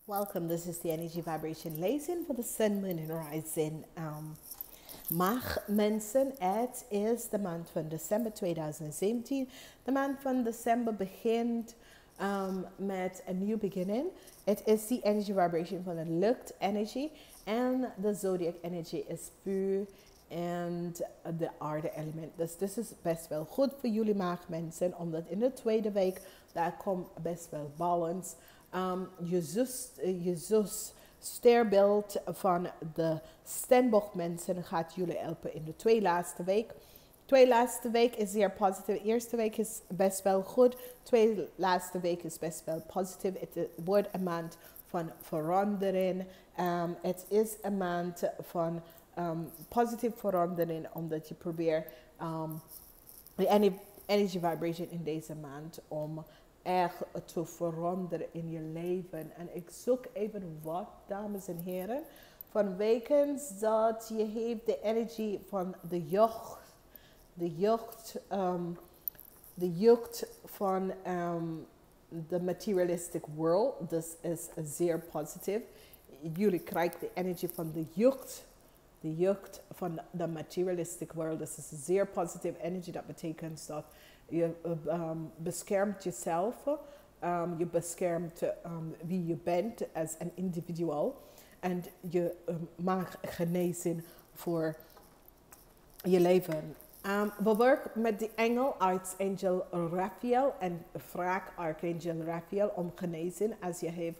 Welcome. This is the energy vibration Lezing for the sun, moon and rising. Maagd mensen, het is de maand van december 2017. De maand van december begint met een nieuw beginning. Het is die energy vibration van de lucht energy. En de zodiac energy is vuur en de aarde element. Dus dit is best wel goed voor jullie maagd mensen. Omdat in de tweede week, daar komt best wel balance. Je zus Sterrenbeeld van de Stenbocht mensen gaat jullie helpen in de twee laatste week. Twee laatste week is zeer positief. De eerste week is best wel goed. Twee laatste week is best wel positief. Het wordt een maand van verandering. Het is een maand van positief verandering. Omdat je probeert de energy vibration in deze maand om echt te veranderen in je leven. En ik zoek even wat, dames en heren. Van wekens dat je heeft de energie van de jeugd. De jeugd van de materialistic world. Dus is zeer positief. Jullie krijgen de energie van de jeugd. De jeugd van de materialistic world. Dus is zeer positieve energie. Dat betekent dat je beschermt jezelf. Je beschermt wie je bent als een individual. En je mag genezen voor je leven. We werken met de engel, archangel Raphael en vraag archangel Raphael om genezen als je heeft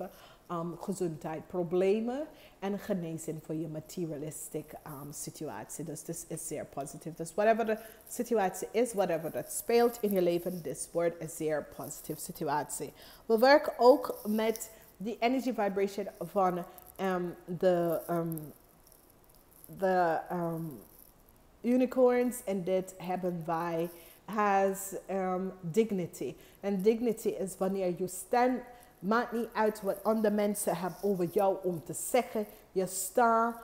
gezondheid, problemen en genezen voor je materialistic situatie. Dus dit is zeer positief. Dus whatever de situatie is, whatever dat speelt in je leven, dit wordt een zeer positieve situatie. We werken ook met die energy vibration van de unicorns en dit hebben wij als dignity. En dignity is wanneer je staat. Maakt niet uit wat andere mensen hebben over jou om te zeggen. Je staat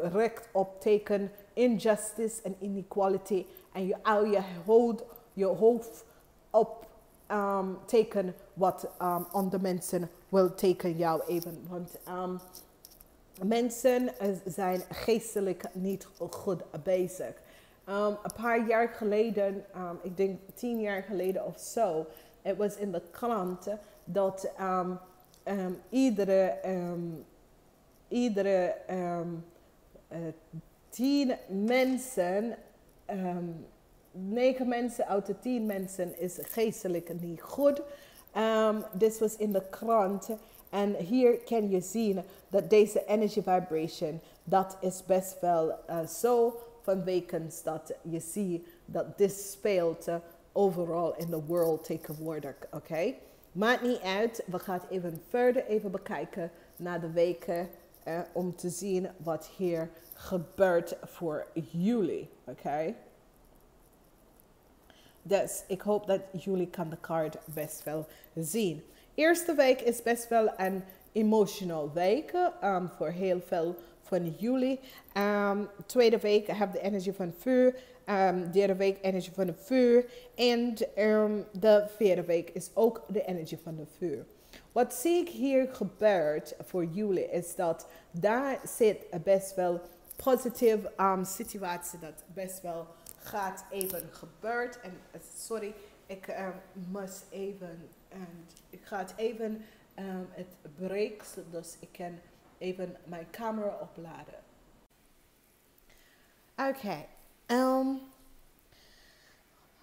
recht op tegen injustice en inequality. En je houdt je hoofd op tegen wat andere mensen wil tegen jou even. Want mensen zijn geestelijk niet goed bezig. Een paar jaar geleden, ik denk 10 jaar geleden of zo, het was in de krant dat iedere 10 mensen, 9 mensen uit de 10 mensen is geestelijk niet goed. Dit was in de krant. En hier kan je zien dat deze energy vibration, dat is best wel zo vanwege dat je ziet dat dit speelt overal in de wereld tegenwoordig. Oké? Maakt niet uit, we gaan even verder bekijken naar de weken om te zien wat hier gebeurt voor jullie. Oké? Dus ik hoop dat jullie kan de kaart best wel zien. Eerste week is best wel een emotional week voor heel veel van jullie. Tweede week heb de energie van vuur. Derde week energie van de vuur. En de vierde week is ook de energie van de vuur. Wat zie ik hier gebeurt voor jullie is dat daar zit best wel positieve situatie dat best wel gaat even gebeurt. En sorry, ik moest even, ik ga het even het breken, dus ik kan even mijn camera opladen. Oké,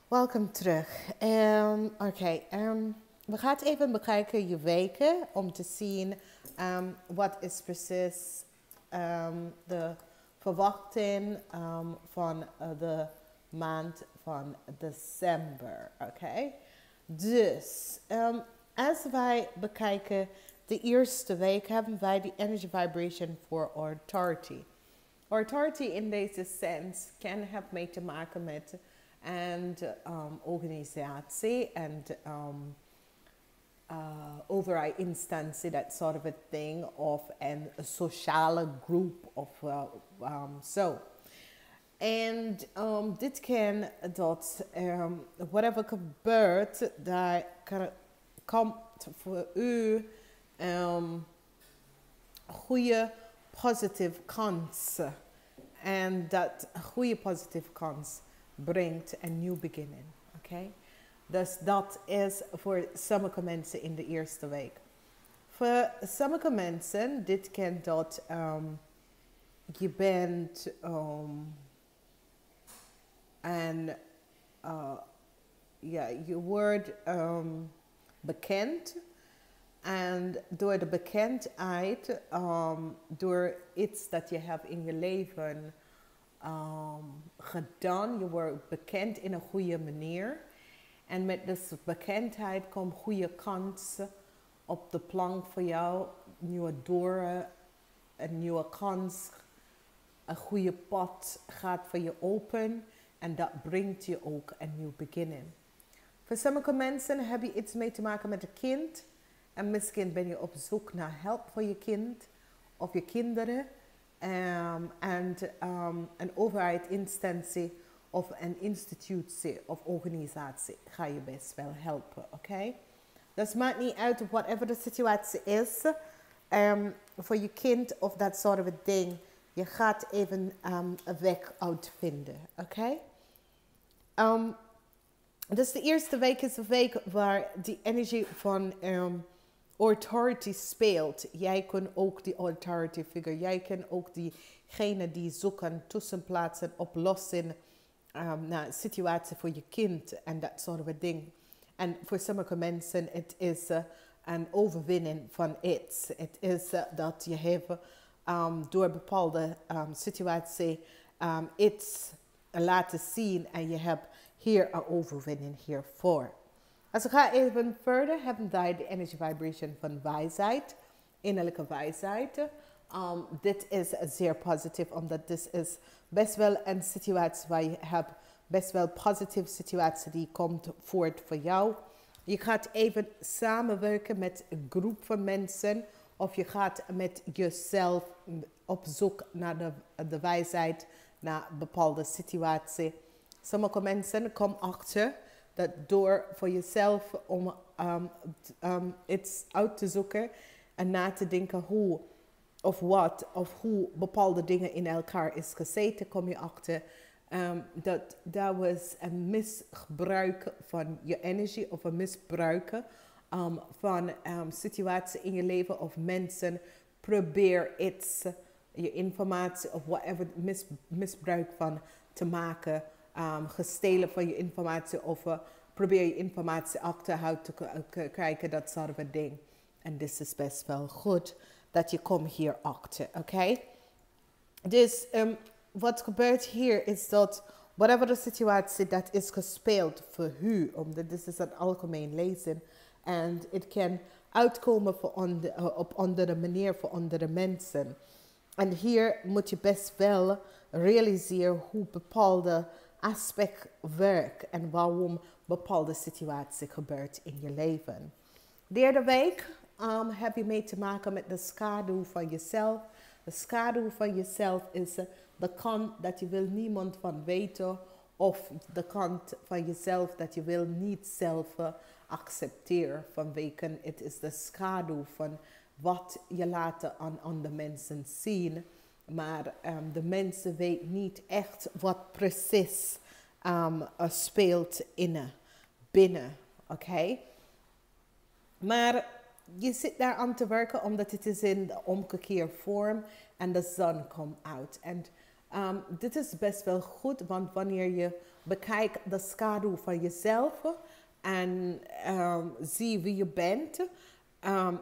welkom terug. We gaan even bekijken je weken om te zien wat is precies de verwachting van de maand van december. Oké, dus als wij bekijken de eerste week hebben wij de energy vibration voor authority. Authority in deze sens kan hebben mee te maken met een organisatie en overheidsinstantie, that sort of a thing, of een sociale groep of zo. En dit kan dat whatever gebeurt, daar komt voor u goede positive kans. En dat goede positive kans brengt een nieuw beginning. Oké? Dus dat is voor sommige mensen in de eerste week. Voor sommige mensen, dit kent dat je bent je wordt bekend. En door de bekendheid, door iets dat je hebt in je leven gedaan, je wordt bekend in een goede manier. En met deze bekendheid komt goede kansen op de plank voor jou. Nieuwe deuren, een nieuwe kans, een goede pad gaat voor je open. En dat brengt je ook een nieuw beginning. Voor sommige mensen heb je iets mee te maken met een kind. En misschien ben je op zoek naar hulp voor je kind of je kinderen. En een overheidsinstantie of een institutie of organisatie ga je best wel helpen, oké? Dus maakt niet uit, whatever de situatie is, voor je kind of dat soort van ding. Je gaat even een weg uitvinden, oké? Dus de eerste week is een week waar die energie van authority speelt. Jij kan ook die authority figure. Jij kan ook diegene die zoeken tussenplaatsen, oplossen naar situatie voor je kind en dat soort van ding. En voor sommige mensen het is een overwinning van iets. Het is dat je hebt door bepaalde situatie iets laten zien en je hebt hier een overwinning hiervoor. Als we gaan even verder, hebben wij de energy vibration van wijsheid, innerlijke wijsheid. Dit is zeer positief, omdat dit is best wel een situatie waar je hebt, best wel positieve situatie die komt voort voor jou. Je gaat even samenwerken met een groep van mensen, of je gaat met jezelf op zoek naar de wijsheid, naar een bepaalde situatie. Sommige mensen komen achter dat door voor jezelf om iets uit te zoeken en na te denken hoe of wat of hoe bepaalde dingen in elkaar is gezeten, kom je achter dat was een misbruik van je energie of een misbruik van situatie in je leven of mensen. Probeer iets, je informatie of whatever misbruik van te maken. Gestelen van je informatie of probeer je informatie achterhoud te krijgen, dat soort van ding. En dit is best wel goed dat je komt hier achter, oké? Dus wat gebeurt hier is dat whatever de situatie dat is gespeeld voor u, omdat dit is een algemeen lezen en het kan uitkomen op andere manier voor andere mensen. En hier moet je best wel realiseren hoe bepaalde aspect werkt en waarom bepaalde situatie gebeurt in je leven. Derde week heb je mee te maken met de schaduw van jezelf. De schaduw van jezelf is de kant dat je wil niemand van weten of de kant van jezelf dat je wil niet zelf accepteren vanwege het is de schaduw van wat je laat aan andere mensen zien. Maar de mensen weten niet echt wat precies speelt binnen. Oké? Maar je zit daar aan te werken omdat het is in de omgekeerde vorm en de zon komt uit. En dit is best wel goed, want wanneer je bekijkt de schaduw van jezelf en zie wie je bent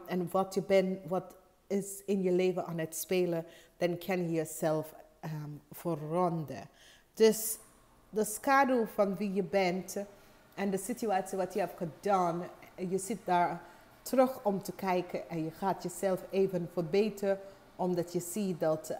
en wat je bent, wat is in je leven aan het spelen, dan kan je jezelf veranderen. Dus de schaduw van wie je bent en de situatie wat je hebt gedaan, je zit daar terug om te kijken en je gaat jezelf even verbeteren, omdat je ziet dat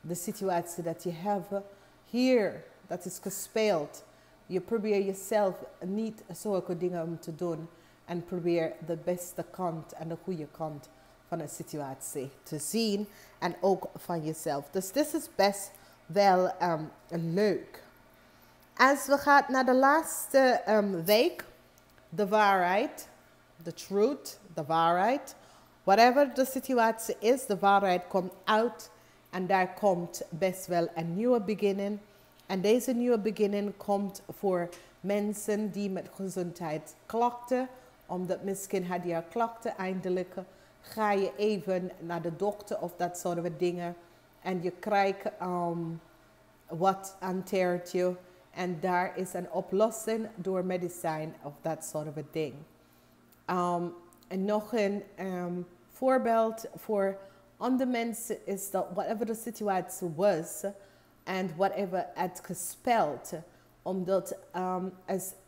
de situatie dat je hebt hier, dat is gespeeld. Je probeert jezelf niet zulke dingen om te doen en probeer de beste kant en de goede kant van een situatie te zien en ook van jezelf. Dus dit is best wel leuk. Als we gaan naar de laatste week, de waarheid, de truth, de waarheid. Whatever de situatie is, de waarheid komt uit. En daar komt best wel een nieuwe beginning. En deze nieuwe beginning komt voor mensen die met gezondheidsklachten, omdat misschien had je klachten eindelijk, ga je even naar de dokter of dat soort van dingen. En je krijgt wat hanteert je. En daar is een oplossing door medicijn of dat soort van ding. En nog een voorbeeld voor andere mensen is dat whatever de situatie was en whatever het gespeeld, omdat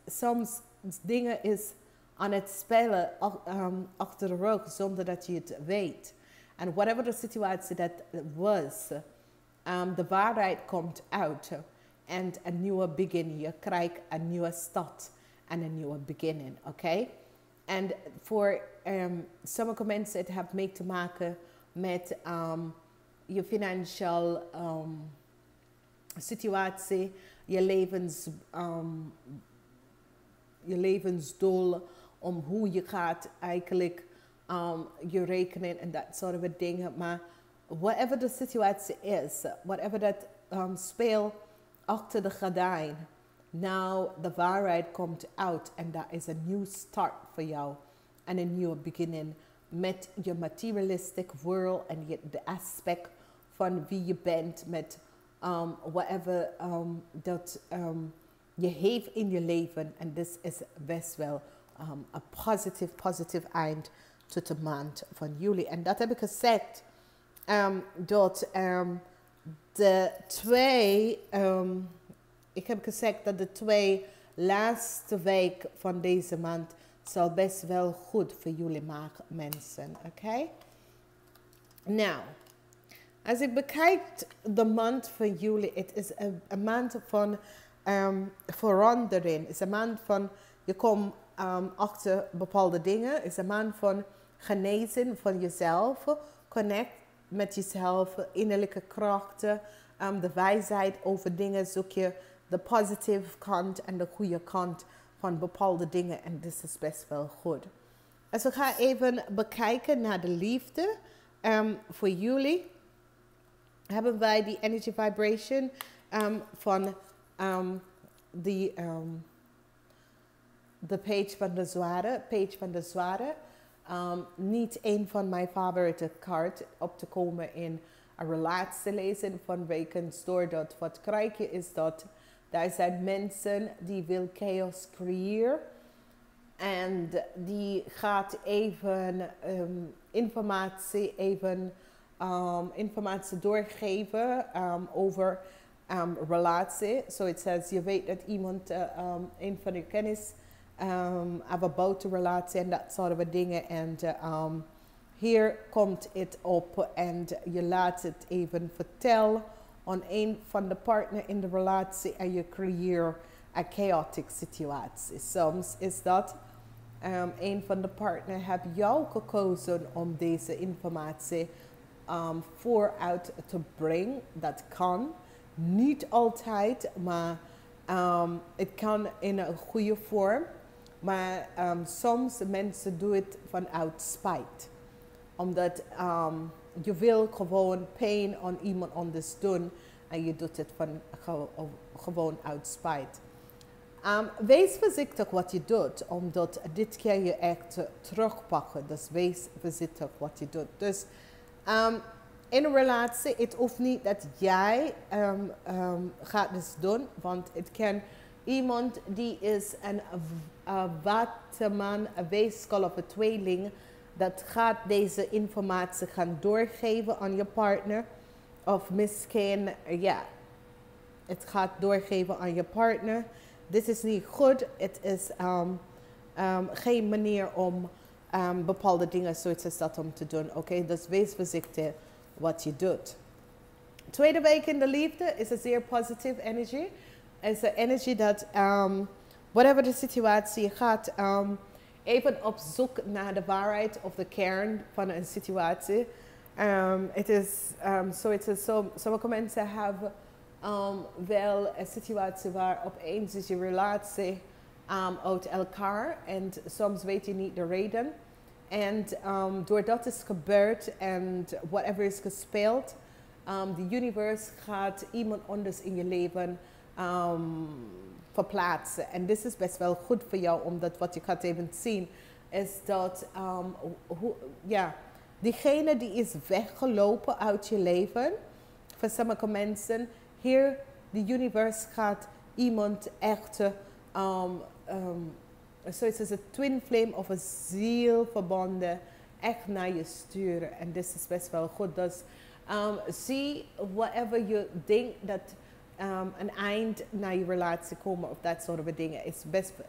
soms dingen is aan het spelen achter de rug zonder dat je het weet. En whatever de situatie dat was, de waarheid komt uit en een nieuwe beginning. Je krijgt een nieuwe start en een nieuwe beginning, oké? En voor sommige mensen het heeft mee te maken met je financiële situatie, je levensdoel, om hoe je gaat eigenlijk je rekening en dat soort van dingen. Maar whatever de situatie is, whatever dat speelt achter de gordijn, nou de waarheid komt uit en dat is een nieuw start voor jou en een nieuwe beginning met je materialistic world en de aspect van wie je bent met whatever dat je heeft in je leven. En dit is best wel een positief eind tot de maand van juli. En dat heb ik gezegd dat de twee, ik heb gezegd dat de twee laatste week van deze maand zal best wel goed voor jullie maken, mensen. Oké? Nou, als ik bekijk de maand van juli, het is een maand van verandering. Het is een maand van, je komt achter bepaalde dingen. Het is een maand van genezen van jezelf. Connect met jezelf, innerlijke krachten, de wijsheid over dingen. Zoek je de positieve kant en de goede kant van bepaalde dingen. En dit is best wel goed. Dus we gaan even bekijken naar de liefde. Voor jullie hebben wij die energy vibration van de page van de zware. Niet een van mijn favoriete kaarten op te komen in een relatie lezen vanwege doordat wat krijg je is dat daar zijn mensen die wil chaos creëren en die gaat even informatie doorgeven over relatie. So it says, je weet dat iemand, een van je kennis, about de relatie en dat soort van dingen. En hier komt het op en je laat het even vertellen aan een van de partner in de relatie en je creëert een chaotic situatie. Soms is dat een van de partner heeft jou gekozen om deze informatie vooruit te brengen. Dat kan. Niet altijd, maar het kan in een goede vorm. Maar soms mensen doen het vanuit spijt. Omdat je wil gewoon pijn aan iemand anders doen. En je doet het gewoon uit spijt. Wees voorzichtig wat je doet. Omdat dit keer je echt terugpakken. Dus wees voorzichtig wat je doet. Dus in een relatie, het hoeft niet dat jij gaat dus doen. Want het kan iemand die is een waterman, een weeskal of een tweeling. Dat gaat deze informatie gaan doorgeven aan je partner. Of misschien, ja, het gaat doorgeven aan je partner. Dit is niet goed. Het is geen manier om bepaalde dingen zoals is dat om te doen. Oké? Dus wees voorzichtig wat je doet. Tweede week in de liefde is een zeer positieve energie. Het is een energie dat, whatever de situatie, je gaat even op zoek naar de waarheid of de kern van een situatie. Het is sommige mensen hebben wel een situatie waar opeens is je relatie uit elkaar en soms weet je niet de reden. En doordat is gebeurd en whatever is gespeeld, de universe gaat iemand anders in je leven verplaatsen. En dit is best wel goed voor jou, omdat wat je gaat even zien, is dat diegene die is weggelopen uit je leven, voor sommige mensen, hier, de universe gaat iemand echt, zoiets als een twin flame of een ziel verbonden, echt naar je sturen. En dit is best wel goed. Dus zie whatever je denkt dat een eind naar je relatie komen of dat soort dingen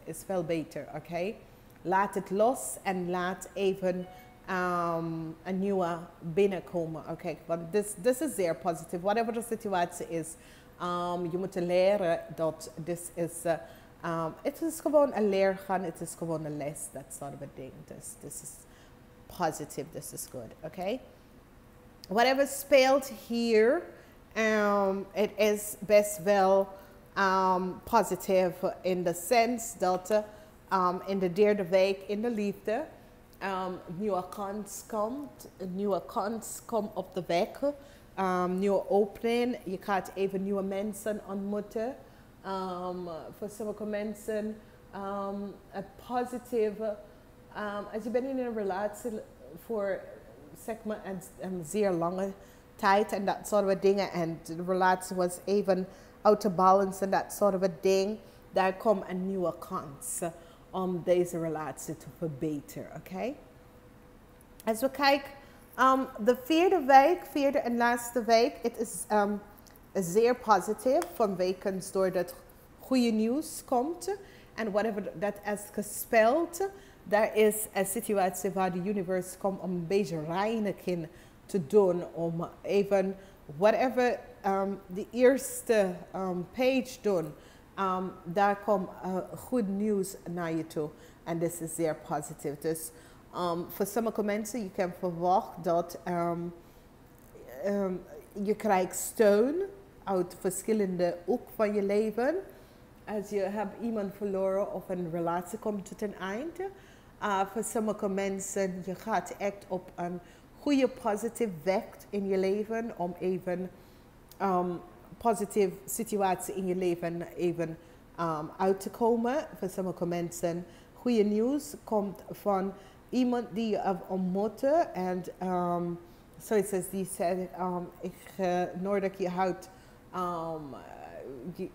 is veel beter, oké? Laat het los en laat even een nieuwe binnenkomen, oké? Want dit is zeer positief. Whatever de situatie is, je moet leren dat dit is, het is gewoon een leergang, het is gewoon een les, dat soort of ding. Dus dit is positief, this is good, oké? Whatever speelt hier, het is best wel positief in de sense dat in de derde week in de liefde een nieuwe kans komt, een nieuwe kans komt op de weg, nieuwe opening. Je gaat even nieuwe mensen ontmoeten. Voor sommige mensen het positieve, als je bent in een relatie voor zeg maar een zeer lange tijd en dat soort dingen en de relatie was even out of balance en dat soort ding, daar komt een nieuwe kans om deze relatie te verbeteren, oké? Als we kijken, de vierde en laatste week, het is zeer positief vanwege doordat goede nieuws komt en whatever dat is gespeeld, daar is een situatie waar de universe komt om een beetje reiniging te doen, om even whatever de eerste page doen, daar komt goed nieuws naar je toe en dit is zeer positief. Dus voor sommige mensen, je kan verwachten dat je krijgt steun uit verschillende hoeken van je leven. Als je hebt iemand verloren of een relatie komt tot een einde. Voor sommige mensen, je gaat echt op een goede positieve weg in je leven om even positieve situatie in je leven even uit te komen. Voor sommige mensen, goede nieuws komt van iemand die je hebt ontmoet en zoiets als die zei, ik nodig je houdt,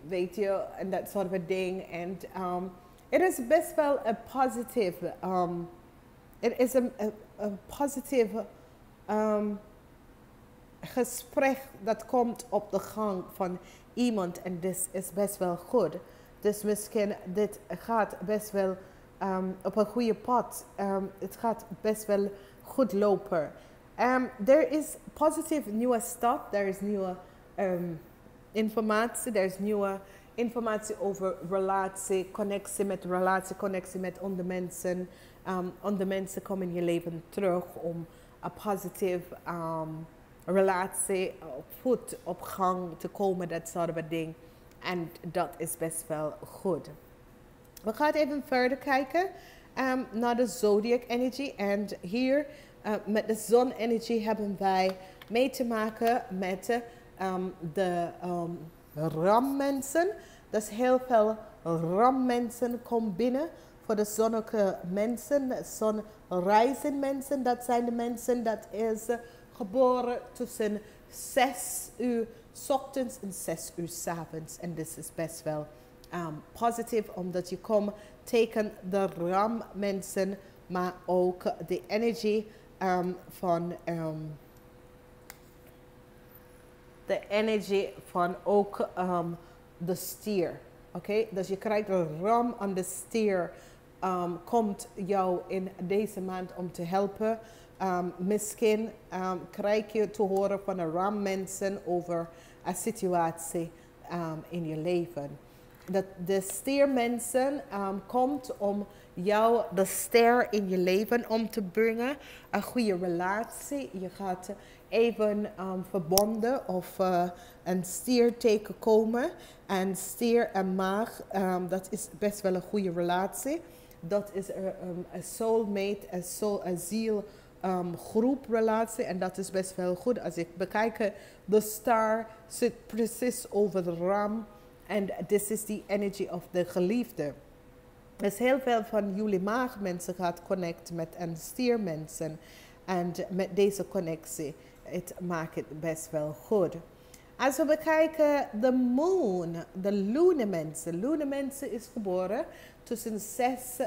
weet je, en dat soort van ding. En het is best wel een positieve, het is een positieve gesprek dat komt op de gang van iemand en dit is best wel goed. Dus misschien dit gaat best wel op een goede pad. Het gaat best wel goed lopen. Er is positief nieuwe stap, er is nieuwe informatie, er is nieuwe informatie over relatie, connectie met andere mensen. Andere mensen komen in je leven terug om een positieve relatie goed op gang te komen, dat soort van ding. En dat is best wel goed. We gaan even verder kijken naar de zodiac energy. En hier met de zon energy hebben wij mee te maken met de rammensen. Dus heel veel rammensen komen binnen voor de zonnige mensen, de zonreizende mensen. Dat zijn de mensen dat is geboren tussen 6 uur 's ochtends en 6 uur 's avonds. En dit is best wel positief, omdat je komt tegen de rammensen, maar ook de energie van ook de stier. Oké, dus je krijgt een ram aan de stier, komt jou in deze maand om te helpen. Misschien krijg je te horen van een rammensen over een situatie in je leven. Dat de stiermensen komt om jou de ster in je leven om te brengen. Een goede relatie. Je gaat even verbonden of een stier tegenkomen. En stier en maag, dat is best wel een goede relatie. Dat is een soulmate, een ziel groeprelatie. En dat is best wel goed. Als ik bekijk, de star zit precies over de ram. En this is the energy of de geliefde. Dus heel veel van jullie maagdmensen gaat connecten met en stiermensen. En met deze connectie, het maakt het best wel goed. Als we bekijken de moon, de lunemensen. Lunemensen is geboren tussen 6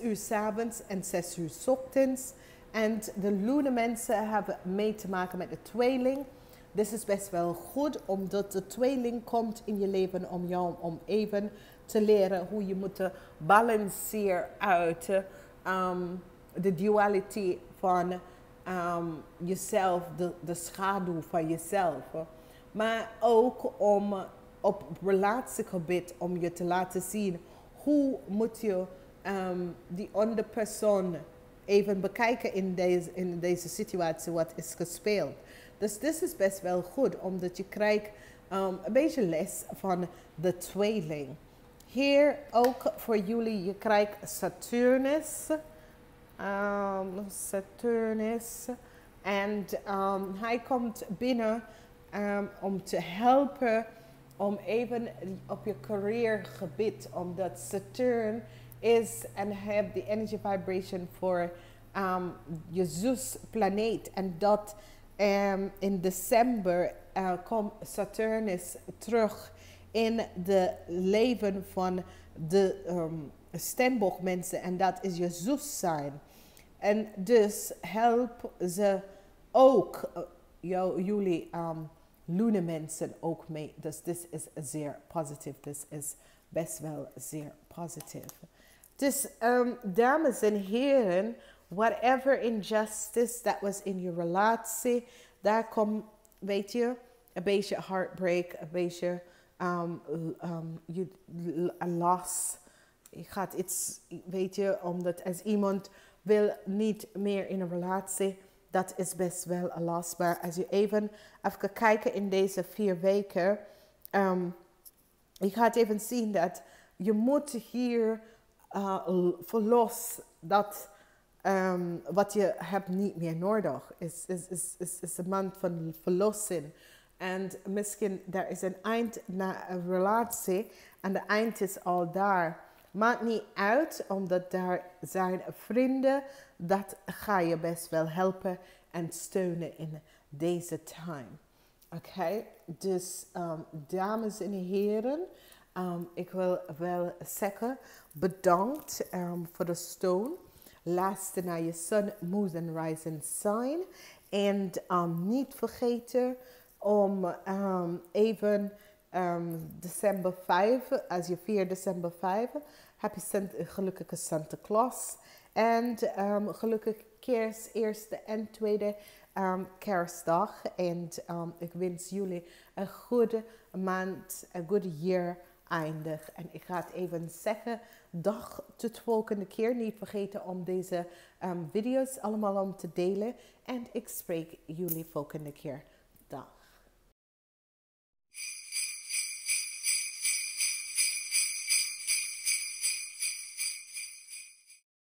uur 's avonds en 6 uur 's ochtends. En de lunemensen hebben mee te maken met de tweeling. Dit is best wel goed, omdat de tweeling komt in je leven om jou om even te leren hoe je moet balanceren uit de duality van jezelf, de schaduw van jezelf. Maar ook om op relatiegebied om je te laten zien hoe moet je die andere persoon even bekijken in deze situatie wat is gespeeld. Dus dit is best wel goed, omdat je krijgt een beetje les van de tweeling. Hier ook voor jullie, je krijgt Saturnus. Saturnus. En hij komt binnen om te helpen om even op je carrièregebied, omdat Saturn is en heeft de energy vibration voor je zusplaneet. En dat in december komt Saturnus terug in de leven van de steenbokmensen. En dat is je zus zijn. En dus help ze ook jullie lunemensen ook mee. Dus dit is zeer positief. Dit is best wel zeer positief. Dus dames en heren, whatever injustice that was in je relatie, daar komt, weet je, een beetje heartbreak, een beetje loss. Je gaat iets, weet je, omdat als iemand wil niet meer in een relatie, dat is best wel een loss. Maar als je even kijken in deze 4 weken, je gaat even zien dat je moet hier verlos dat wat je hebt niet meer nodig. Is een maand van verlossing. En misschien er is een eind na een relatie en de eind is al daar. Maakt niet uit, omdat daar zijn vrienden, dat ga je best wel helpen en steunen in deze time. Oké, dus dames en heren, ik wil wel zeggen bedankt voor de steun. Luister naar je sun, moon en rising sign. En niet vergeten om even december 5, als je 4 december 5, heb je gelukkige Santa Claus. En gelukkig kerst, eerste en tweede kerstdag. En ik wens jullie een goede maand, een goede jaar eindig. En ik ga het even zeggen, dag tot de volgende keer. Niet vergeten om deze video's allemaal om te delen. En ik spreek jullie volgende keer.